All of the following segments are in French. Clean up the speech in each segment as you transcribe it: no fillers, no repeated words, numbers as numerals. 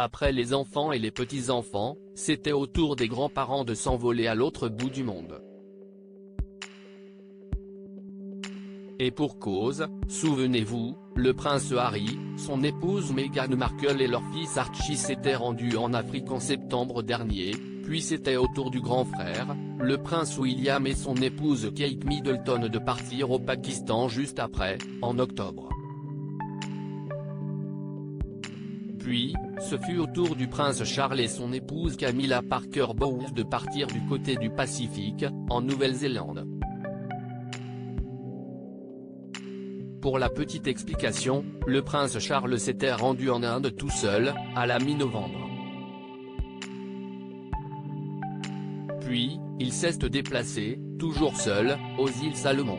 Après les enfants et les petits-enfants, c'était au tour des grands-parents de s'envoler à l'autre bout du monde. Et pour cause, souvenez-vous, le prince Harry, son épouse Meghan Markle et leur fils Archie s'étaient rendus en Afrique en septembre dernier, puis c'était au tour du grand frère, le prince William et son épouse Kate Middleton de partir au Pakistan juste après, en octobre. Puis, ce fut au tour du prince Charles et son épouse Camilla Parker Bowles de partir du côté du Pacifique, en Nouvelle-Zélande. Pour la petite explication, le prince Charles s'était rendu en Inde tout seul, à la mi-novembre. Puis, il s'est déplacé, toujours seul, aux îles Salomon.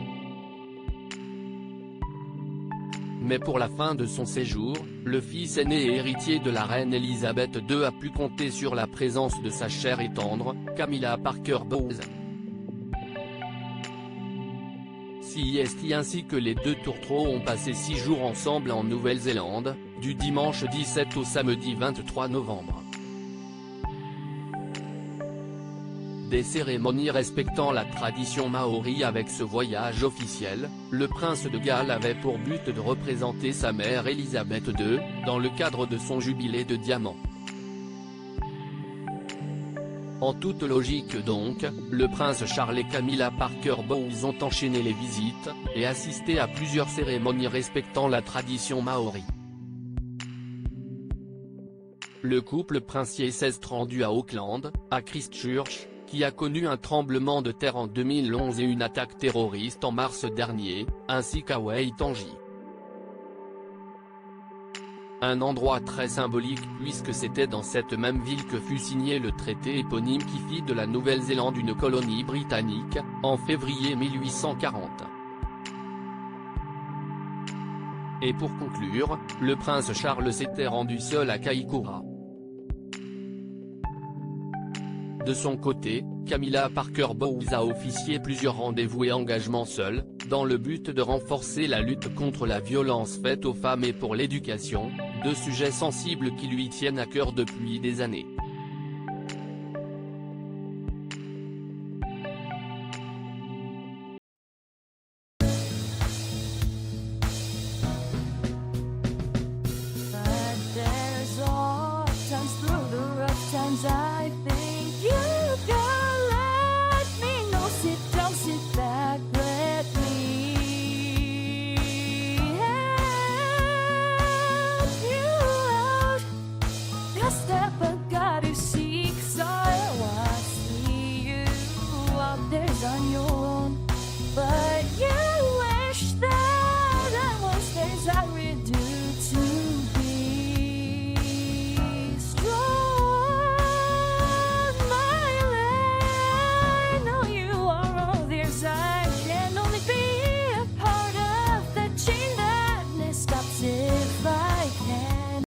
Mais pour la fin de son séjour, le fils aîné et héritier de la reine Elisabeth II a pu compter sur la présence de sa chère et tendre, Camilla Parker Bowles. Ainsi que les deux tourtereaux ont passé 6 jours ensemble en Nouvelle-Zélande, du dimanche 17 au samedi 23 novembre. Des cérémonies respectant la tradition maori. Avec ce voyage officiel, le prince de Galles avait pour but de représenter sa mère Elisabeth II, dans le cadre de son jubilé de diamant. En toute logique donc, le prince Charles et Camilla Parker Bowles ont enchaîné les visites, et assisté à plusieurs cérémonies respectant la tradition maori. Le couple princier s'est rendu à Auckland, à Christchurch, qui a connu un tremblement de terre en 2011 et une attaque terroriste en mars dernier, ainsi qu'à Waitangi. Un endroit très symbolique puisque c'était dans cette même ville que fut signé le traité éponyme qui fit de la Nouvelle-Zélande une colonie britannique, en février 1840. Et pour conclure, le prince Charles s'était rendu seul à Kaikoura. De son côté, Camilla Parker Bowles a officié plusieurs rendez-vous et engagements seuls, dans le but de renforcer la lutte contre la violence faite aux femmes et pour l'éducation, deux sujets sensibles qui lui tiennent à cœur depuis des années. Stay